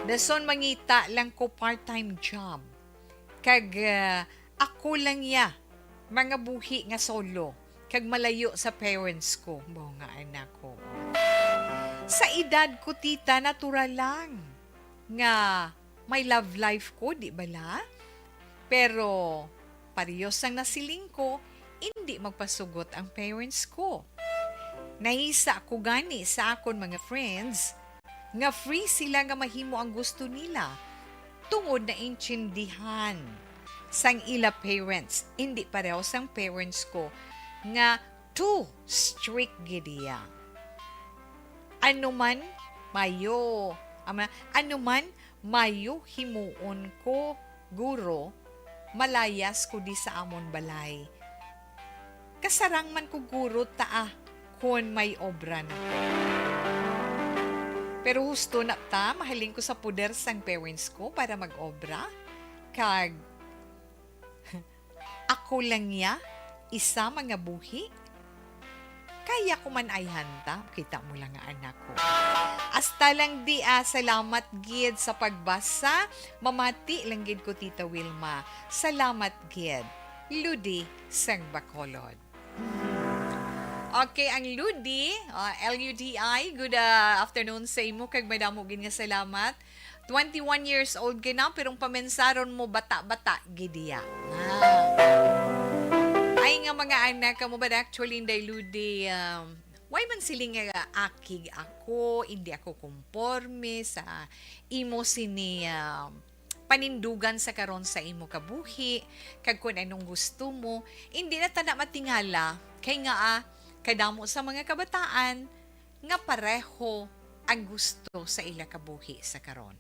A: Dason mangita lang ko part-time job. Kag ako lang ya, mga buhi nga solo, kag malayo sa parents ko, mga anak ko. Sa edad ko, tita, natural lang nga may love life ko, di bala? Pero, parehas ang nasiling ko, hindi magpasugot ang parents ko. Naisa ko gani sa akon mga friends, nga free sila nga mahimo ang gusto nila, tungod na intindihan sang ila parents, hindi pareho sang parents ko, nga too strict gidiya. Ano man mayo himuon ko guro, malayas ko di sa amon balay. Kasarang man ko guro taa kon may obra na. Pero husto na ta, mahaling ko sa puder sang parents ko para mag-obra. Kag ako lang ya, isa mga buhi. Kaya ko man ay hanta, kita mo lang nga anak ko. Hasta lang di salamat gid sa pagbasa, mamati lang gid ko Tita Wilma. Salamat gid. Ludi sang Bacolod. Okay, ang Ludi, L-U-D-I, good afternoon sa imo, kag madamo gid nga salamat. 21 years old ka na, pero pamensaron mo bata-bata gidiya. Ay nga mga anak mo ba actually hindi Ludi, why man siling nga akig ako, hindi ako komporme sa imo sini panindugan sa karon sa imo kabuhi, kag kung anong gusto mo, hindi na tanda matingala, kay nga kadamo sa mga kabataan, nga pareho ang gusto sa ila kabuhi sa karon.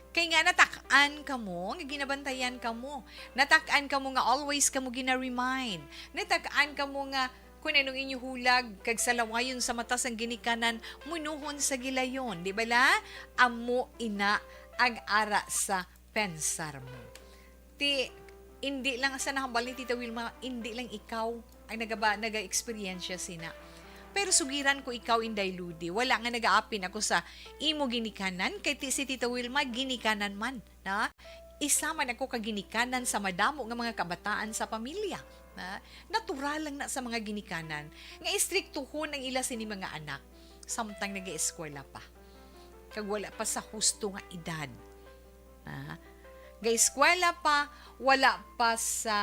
A: Kay nga natakaan ka mo, nga ginabantayan ka mo. Natakaan ka mo nga always ka mo gina-remind. Natakaan ka mo nga kung anong inyuhulag, kag salawayon sa mata sang ginikanan, munuhon sa gilayon. Di ba la? Amo ina ang ara sa pensar mo. Hindi lang sa nakabali, Tita Wilma, hindi lang ikaw ang naga-experiensya sina. Pero sugiran ko ikaw inday Ludi. Wala nga nag-aapin ako sa imo ginikanan, kay si Tita Wilma ginikanan man. Na? Isa man ako kaginikanan sa madamo nga mga kabataan sa pamilya. Na? Natural lang na sa mga ginikanan. Nga istriktuhon ang ila sini mga anak. Samtang nag-eskwela pa. Kag wala pa sa husto nga edad. eskwela pa, wala pa sa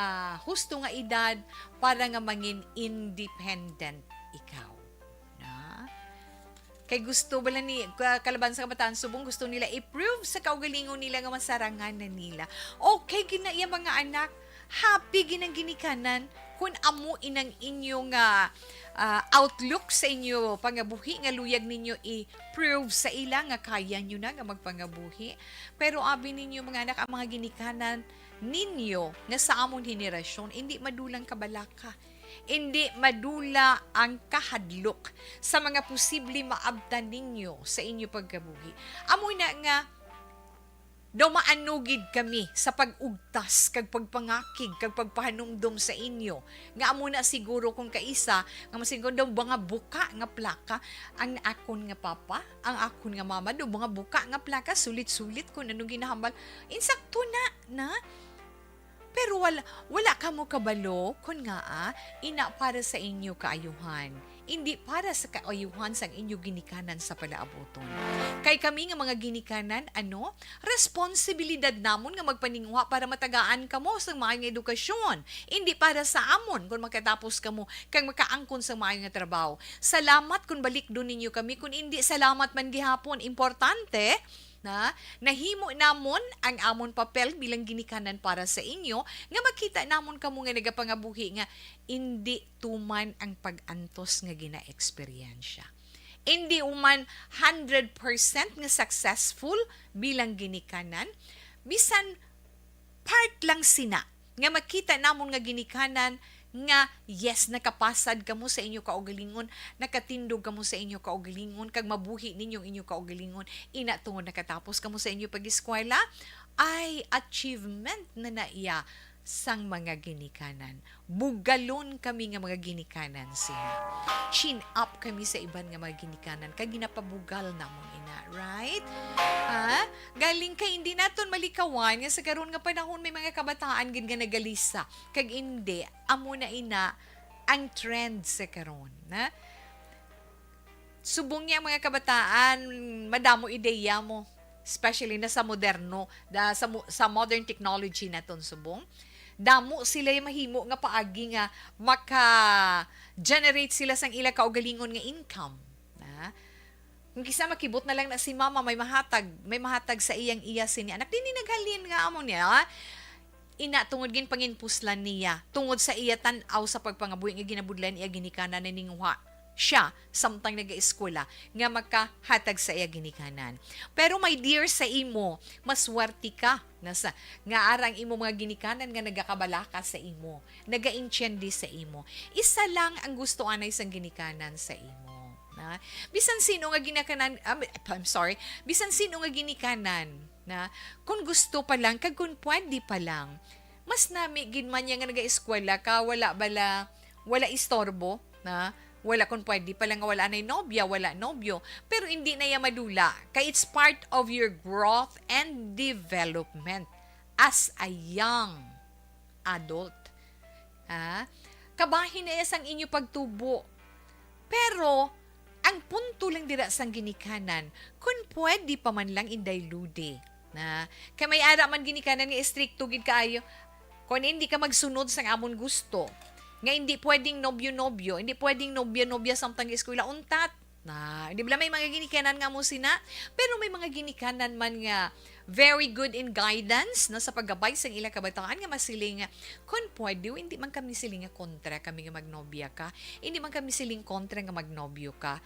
A: husto nga edad para nga mangin independent ikaw. Na? Kay gusto bala ni kalaban sa kabataan subong, gusto nila i-prove sa kaugalingon nila nga masarangan na nila. Okay, ginaiya mga anak, happy ginang ginikanan kung amo inang inyong outlook sa inyo pangabuhi nga luyag ninyo i-prove sa ila nga kaya nyo na nga magpangabuhi. Pero abi ninyo mga anak, ang mga ginikanan ninyo nga sa amon henerasyon, hindi madulang kabalaka. Hindi madula ang kahadlok sa mga posible maabtan ninyo sa inyo pagkabuhi. Amoy na nga daw maanugid kami sa pag-ugtas, kag pagpangakig, kag pagpahanumdum sa inyo. Nga amo na siguro kung kaisa, nga masiguro daw mga buka nga plaka, ang akon nga papa, ang akon nga mama, daw mga buka nga plaka, sulit-sulit kung anong ginahambal. Insakto na. Pero wala ka mo kabalo kung nga ina para sa inyo kaayuhan. Hindi para sa kaayuhan sang inyo ginikanan sa palaaboton. Kay kami nga mga ginikanan, responsibilidad namon nga magpaningwa para matagaan kamo sa maayong edukasyon. Hindi para sa amon kung makatapos kamo kang makaangkon sa maayong nga trabaho. Salamat kung balik doon ninyo kami. Kung hindi, salamat man gihapon. Importante, na nahimo namon ang amon papel bilang ginikanan para sa inyo nga makita namon kamo nga nagapangabuhi nga hindi tuman ang pag-antos nga gina-eksperyensya. Hindi uman 100% nga successful bilang ginikanan, bisan part lang sina nga makita namon nga ginikanan nga yes, nakapasad kamo sa inyo kaugalingon, nakatindog kamo sa inyo kaugalingon, kag mabuhi ninyong inyo kaugalingon, ina tungod nakatapos kamo sa inyo pag-eskwela, ay achievement na naiya sang mga ginikanan. Bugalon kami nga mga ginikanan siya. Chin up kami sa iban nga mga ginikanan, kag ginapabugal namon ina, right? Galing kay hindi naton malikawan nga sa karon nga panahon may mga kabataan gid nga nagalisa, kag hindi amo na ina ang trend sa karon, na subong niya mga kabataan, madamo ideya mo, especially na sa moderno, sa modern technology naton subong. Damo sila yung mahimo nga paagi nga maka-generate sila sang ila kaugalingon nga income. Kung kisa makibot na lang na si mama may mahatag sa iyang iya sini anak, din naghalin nga amo niya. Ina tungod gin panginpuslan niya, tungod sa iya tan-aw sa pagpangabuhi nga ginabudlan iya ginikanan na ningwa siya samtang naga-eskwela nga makahatag sa iya ginikanan. Pero my dear sa imo, maswerte ka nga arang imo mga ginikanan nga nagakabalaka sa imo, naga-intyendi sa imo. Isa lang ang gusto anay sang ginikanan sa imo. Bisan sino nga bisan sino nga ginikanan na kung gusto pa lang, kag kung pwede pa lang, mas nami gid man nga naga-eskwela ka, wala istorbo na wala kung pwede pa lang nga wala na nobya, wala nobyo. Pero hindi na yan madula. Kaya it's part of your growth and development as a young adult. Kabahin na sang inyo pagtubo. Pero, ang punto lang dira sang ginikanan, kung pwede pa man lang indaylude. Kaya may ara man ginikanan nga stricto gid kaayo. Kung hindi ka magsunod sang amon gusto, nga hindi pwedeng nobyo-nobyo, hindi pwedeng nobya-nobya samtang eskwela untat. Hindi ba may mga ginikanan nga mo sina? Pero may mga ginikanan man nga very good in guidance sa paggabay sa ilang kabataan nga masiling nga kung pwede, hindi man kami siling nga kontra kami nga magnobya ka. Hindi man kami siling kontra nga magnobyo ka.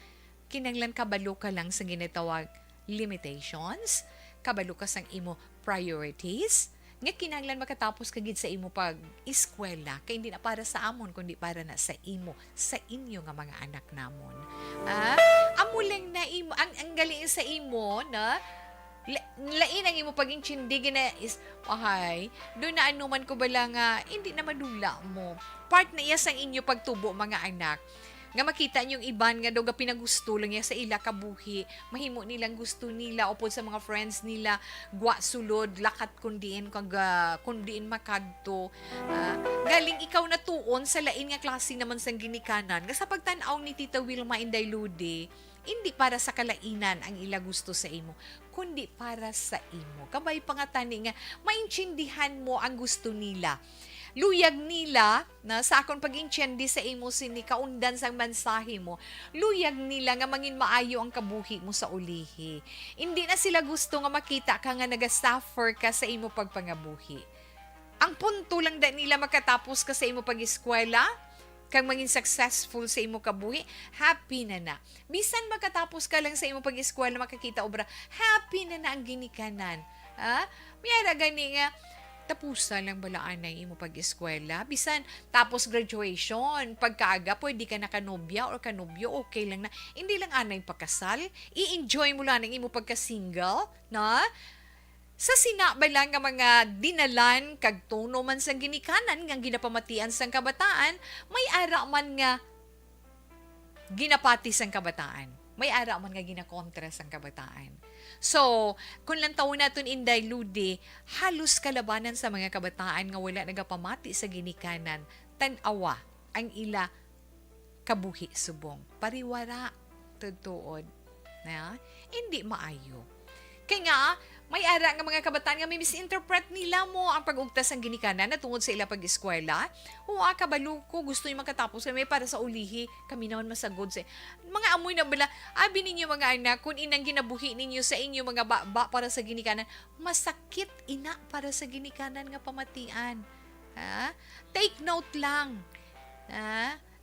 A: Kinanglan kabalo ka lang sa ginatawag limitations, kabalo ka sang imo priorities, nga kinahanglan makatapos kagid sa imo pag-eskwela kay hindi na para sa amon kundi para na sa imo, sa inyo nga mga anak namon. Amo lang na imo ang galing sa imo na lain ang imo pag-intindi na is doon na anuman ko bala nga hindi na madula mo. Part na iya sang inyo pagtubo mga anak. Nga makita niyong iban nga daw ga pinagusto lang niya sa ila kabuhi, mahimo nilang gusto nila upod sa mga friends nila, gwa sulod, lakat kundiin makadto. Galing ikaw na tuon sa lain nga klase naman sang ginikanan. Nga sa pagtan-aw ni Tita Wilma Inday Lude, hindi para sa kalainan ang ila gusto sa imo, kundi para sa imo. Kabay pa nga tani nga, maintindihan mo ang gusto nila. Luyag nila, na sa akong pag-intindi sa imo sini kaundan sang mensahe mo, luyag nila nga mangin maayo ang kabuhi mo sa ulihi. Hindi na sila gusto nga makita ka nga naga-suffer ka sa imo pagpangabuhi. Ang punto lang da nila makatapos ka sa imo pag-eskwela, kang maging successful sa imo kabuhi, happy na. Bisan makatapos ka lang sa imo pag-eskwela, makakita obra, happy na ang ginikanan. Mayara gani nga, tapusan lang balaan na imo pag-eskwela. Bisan, tapos graduation, pagkaaga, pwede ka na kanobya or kanobyo, okay lang na. Hindi lang anay pakasal. I-enjoy mo lang ang imo pagka-single, na? Sa sinaba lang nga mga dinalan, kag tono man sang ginikanan, nga ginapamatian sang kabataan, may ara man nga ginapati sang kabataan. May ara man nga ginakontra sang kabataan. So, kung lang taon natin inday ludi, halos kalabanan sa mga kabataan nga wala nagapamati sa ginikanan, tanawa ang ila kabuhi subong. Pariwara, tutuod. Na? Hindi maayo. Kaya nga, may ara nga mga kabataan nga may misinterpret nila mo ang pag-ugtas ng ginikanan na tungod sa ila pag-eskwela. Kabalo ko, gusto nyo makatapos kami para sa ulihi. Kami naman masagod sa mga amoy na bala. Abi ninyo mga anak, kung inang ginabuhi ninyo sa inyo mga ba para sa ginikanan, masakit ina para sa ginikanan nga pamatian. Take note lang.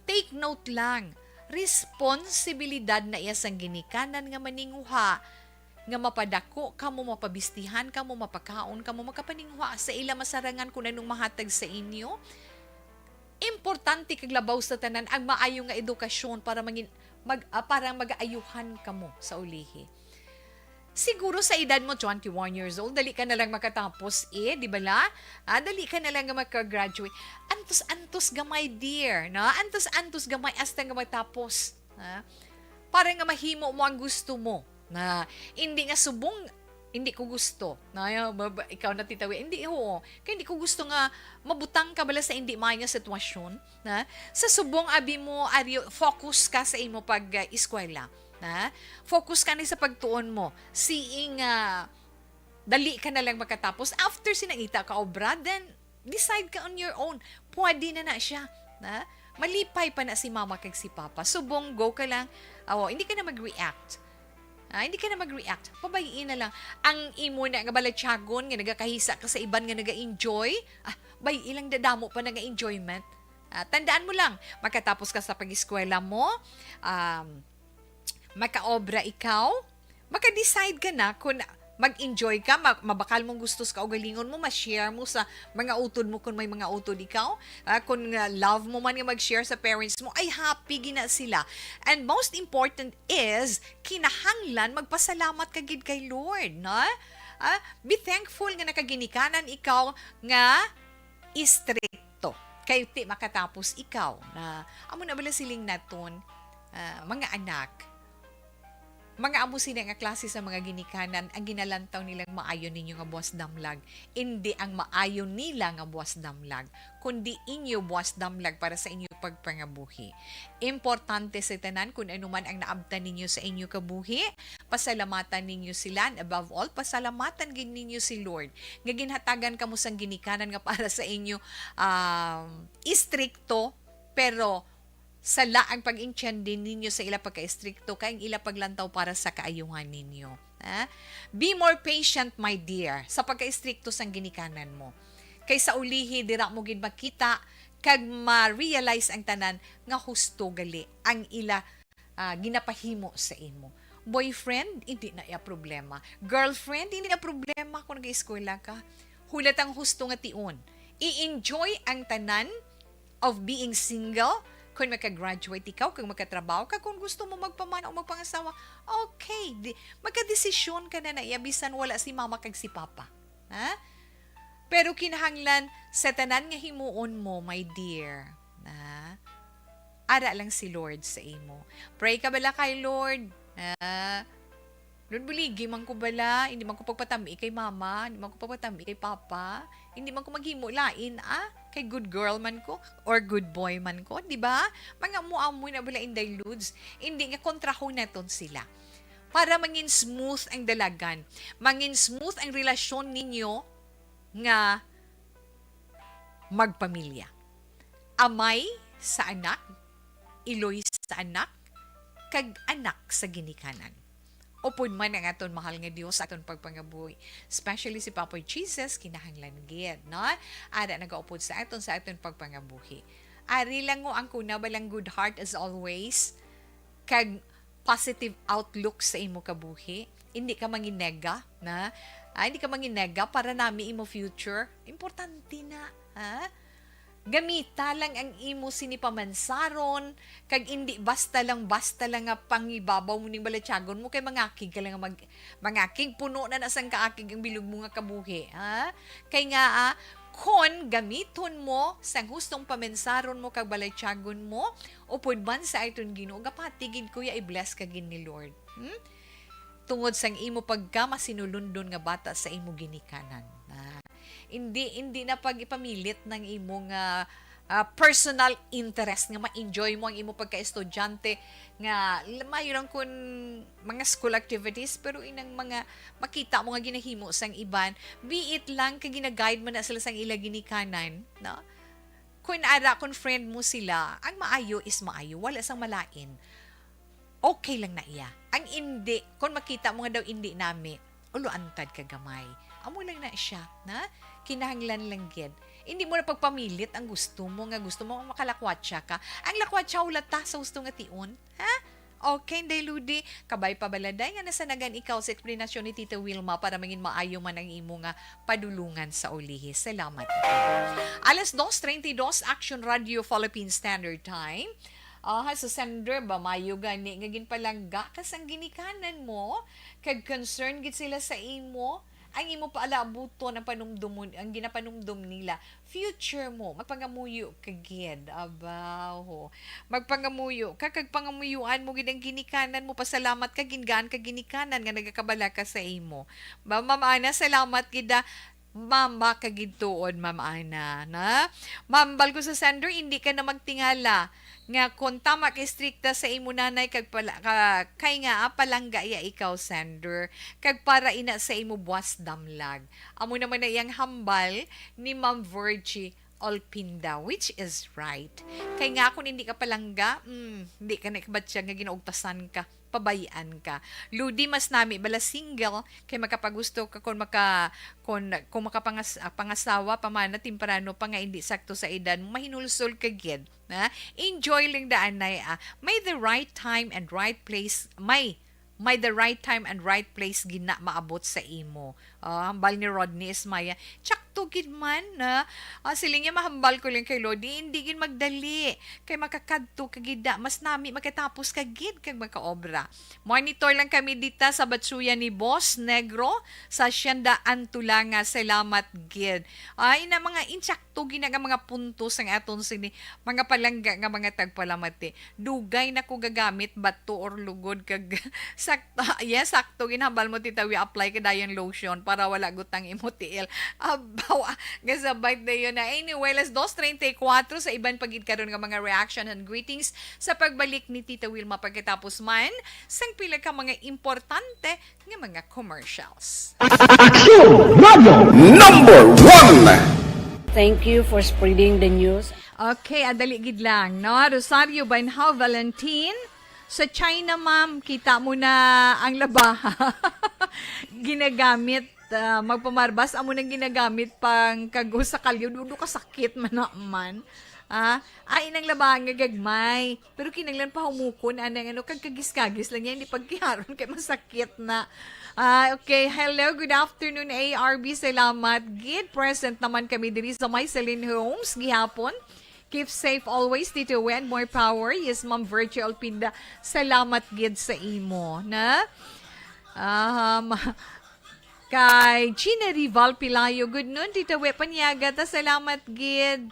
A: Take note lang. Responsibilidad na iya sang ginikanan nga maninguha, nga mapadako, kamo mapabistihan, kamo mapakaon, kamo makapaningwa sa ila masarangan kung anong mahatag sa inyo. Importante kaglabaw sa tanan ang maayo nga edukasyon para parang mag-aayuhan kamo sa ulihi. Siguro sa edad mo 21 years old, dali ka na lang makatapos di ba la? Dali ka na lang nga makagraduate. Antos gamay dear, na? Antos gamay hasta nga matapos. Para nga mahimo mo ang gusto mo. Na hindi nga subong, hindi ko gusto na ikaw natitawi, hindi kaya hindi ko gusto nga mabutang ka bala sa hindi may nga sitwasyon, na sa subong abi mo focus ka sa imo pag eskwela, na focus ka ni sa pagtuon mo, seeing dali ka na lang makatapos after sinangita ka obra, then decide ka on your own, pwede na siya, na malipay pa na si mama kag si papa, subong go ka lang, hindi ka na mag-react. Hindi ka na mag-react. Pabayiin na lang. Ang imo na nga balatsagon, nga nagakahisa ka sa iban nga naga-enjoy, bayiin lang dadamo pa naga-enjoyment. Tandaan mo lang, makatapos ka sa pag-eskwela mo, makaobra ikaw, maka-decide ka na kung mag-enjoy ka, mabakal mong gustos ka o galingon mo, ma-share mo sa mga utod mo kung may mga utod ikaw. Kung love mo man nga mag-share sa parents mo, ay happy gina sila. And most important is, kinahanglan magpasalamat ka gid kay Lord, no? Be thankful nga nakaginikanan ikaw nga istrikto. Kay ti makatapos ikaw na amo na bala siling naton, mga anak, mga amo sila nga klase sa mga ginikanan, ang ginalantaw nilang maayon ninyo nga buwas damlag. Hindi ang maayon nila nga buwas damlag, kundi inyo buwas damlag para sa inyo pagpangabuhi. Importante sa tanan kung ano man ang naabtan ninyo sa inyo kabuhi, pasalamatan ninyo sila, and above all, pasalamatan gid ninyo si Lord. Nga ginhatagan kamo sang ginikanan nga para sa inyo istrikto, pero sala ang pag-intyan din ninyo sa ila pagka-estrikto, kayang ila paglantaw para sa kaayuhan ninyo. Be more patient, my dear, sa pagka-estrikto sang ginikanan mo. Kay sa ulihi, dira mo gid makita, kag ma-realize ang tanan nga husto gali ang ila ginapahimo sa imo. Boyfriend, hindi na iya problema. Girlfriend, hindi na problema kung nag-eskwela ka. Hulat ang husto nga tion. I-enjoy ang tanan of being single. Kung maka-graduate ikaw, kung makatrabaho ka, kung gusto mo magpamana o magpangasawa, okay. Magka-desisyon ka na iabisan wala si mama kag si papa. Pero kinahanglan sa tanan nga himuon mo, my dear, ara lang si Lord sa imo. Pray ka bala kay Lord. Lord, buligi man ko bala, hindi man ko pagpatami kay mama, hindi man ko pagpatami kay papa, hindi man ko maghimo lain, kay good girl man ko, or good boy man ko, di ba? Mga muamoy na bala inday ludes, hindi nga kontrahon naton sila. para mangin smooth ang dalagan, mangin smooth ang relasyon ninyo nga magpamilya. Amay sa anak, iloy sa anak, kag anak sa ginikanan. Upod man ang aton mahal nga Dios sa aton pagpangabuhi. Especially si Papoy Jesus, kinahanglan gid, no? Ada nagaupod sa aton pagpangabuhi. Ari lang mo ang kuna balang good heart as always, kag positive outlook sa imo kabuhi. Hindi ka manginega, na? Hindi ka manginega para nami imo future. Importante na, ha? Gamita lang ang imo sinipamansaron, kag hindi basta lang nga pangibabaw mo ning balatyagon mo, kay mangakig ka lang mangakig, puno na sang kaakig ang bilog mo nga kabuhi. Ha? Kay nga, kon gamiton mo sang hustong pamansaron mo kag balatyagon mo, upod man sa iton Ginoo, gapatigid kuya i-bless ka gin ni Lord. Tungod sang imo pagka masinulundon nga bata sa imo ginikanan. Hindi na pag ipamilit ng imong personal interest nga ma-enjoy mo ang imo pagka-estudyante nga mayroon kun mga school activities pero inang mga makita mo nga ginahimo sang iban, be it lang kag gina-guide mo na sila sang ila ginikanan, no? Kung friend mo sila, ang maayo is maayo, wala sang malain. Okay lang na iya. Ang hindi, kung makita mo nga daw hindi nami, uluantad ka gamay. Amo lang na siya, na? Kinahanglan lang gid. Hindi mo na pagpamilit ang gusto mo makalakwatsa ka. Ang lakwatsa ulata sa gusto nga tiun, ha? Okay, day Ludi, kabay pabaladay nga nasanagan ikaw sa eksplanasyon ni Tita Wilma para mangin maayo man ang imo nga padulungan sa ulihi. Salamat. Alas 2:32 Action Radio Philippine Standard Time. Sa sender ba mayo gani nga ginpalangga kas ang ginikanan mo, kag concern gid sila sa imo. Ang imo paalabuton ang panumdum ang ginapanumdum nila, future mo magpangamuyo kagid, abaw, magpangamuyo kag pangamuyuan mo gid ang ginikanan mo, pasalamat ka gingaan ka ginikanan nga nagakabala ka sa imo. Ma'am Ana, salamat gid mama kagid tuod, Ma'am Ana, na mambal ko sa sender, hindi ka na magtingala nga kung tama kay strikta sa imo nanay kag kay nga palangga iya ikaw sender, kag para ina sa imo buwas damlag. Amo naman na iyang hambal ni Ma'am Virgie Olpinda, which is right. Kay nga kung hindi ka palangga, hindi ka na ikabatsyag nga ginaugtasan ka, pabayaan ka. Ludi mas nami bala single kay makapagusto ka kung makapangasawa pamana timprano pa nga hindi sakto sa edad mo, mahinulsol ka gid, na enjoy lang daan na may the right time and right place, may the right time and right place gina maabot sa imo. Hambal ni Rodney Ismaya, tsakto gid man na siling niya mahambal ko lang kay Lodi, hindi gid magdali kay makakadto kagida, mas nami makatapos kagid kag makaobra. Monitor lang kami dita sa Batsuya ni Boss Negro sa Siandaan Tulanga. Salamat gid. Ina mga intsakto ginaga mga puntos ang aton sini mga palangga nga mga tagpalamati. Dugay na ko gagamit bato or lugod kag sakto ginhambal mo titawi apply ka dayon lotion para wala gutang imo tiil. Abaw, gasabay na yun na. Anyway, las 2:34 sa iban pagid karon nga mga reaction and greetings sa pagbalik ni Tita Wilma pagkatapos man sang pila ka mga importante nga mga commercials.
B: Number 1!
L: Thank you for spreading the news.
A: Okay, adali gid lang, no? Rosario Banhao Valentin, sa China, ma'am, kita mo na ang labaha. Ginagamit, magpamarbas, amo nang ginagamit pang kago sa kalyo, dudo kasakit man naman. Ay nang labahan nga gagmay. Pero kinanglan pa humukon, anang kagkagis-kagis lang yan, hindi pagkiharon kay masakit na. Okay, hello, good afternoon, ARB, salamat. Gid, present naman kami diri sa may Celine Homes, gihapon. Keep safe always, Tito Wen. More power. Yes, Ma'am Virtual Pinda. Salamat gid sa imo, na? Kay Gina Rival Pilayo. Good noon, Tito Wen. Panyaga ta. Salamat gid.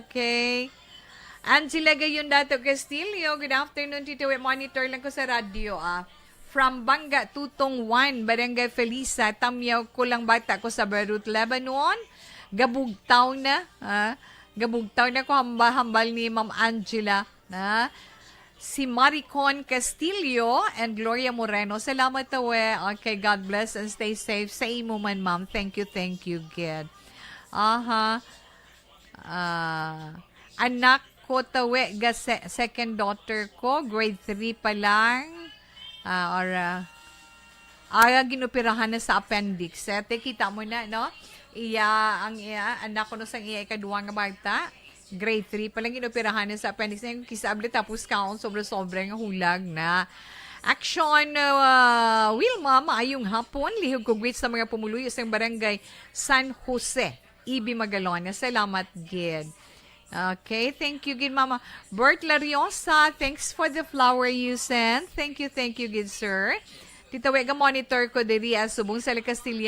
A: Okay. Angela Gayondato Castillo. Good afternoon, Tito Wen. Monitor lang ko sa radio, From Bangga, Tutong 1, Barangay Felisa. Tamyaw ko lang bata ko sa Beirut, Lebanon. Gabugtaw na, Gabugtaw na ko hambal ni Ma'am Angela, na si Maricon Castillo and Gloria Moreno. Salamat tawe. Okay, God bless and stay safe. Sa imo man, ma'am. Thank you, Gid. Anak ko tawe, second daughter ko, grade 3 pa lang. Ginoperahan na sa appendix. Kita mo na, no? Anak ko no sang iya ikaduwa nga bata. Grade 3 pa lang ginoperahan na sa appendix. Ngayon kisable tapos kaon sobra-sobra nga hulag na. Action, Wilma, maayong hapon. Lihog ko greet sa mga pumuluyo sa barangay San Jose, Ibi Magalona. Salamat, Gid. Okay, thank you, Gid Mama. Bert Lariosa, thanks for the flower you sent. Thank you, Gid Sir. Titawag ang monitor ko diri subong sa Castilla.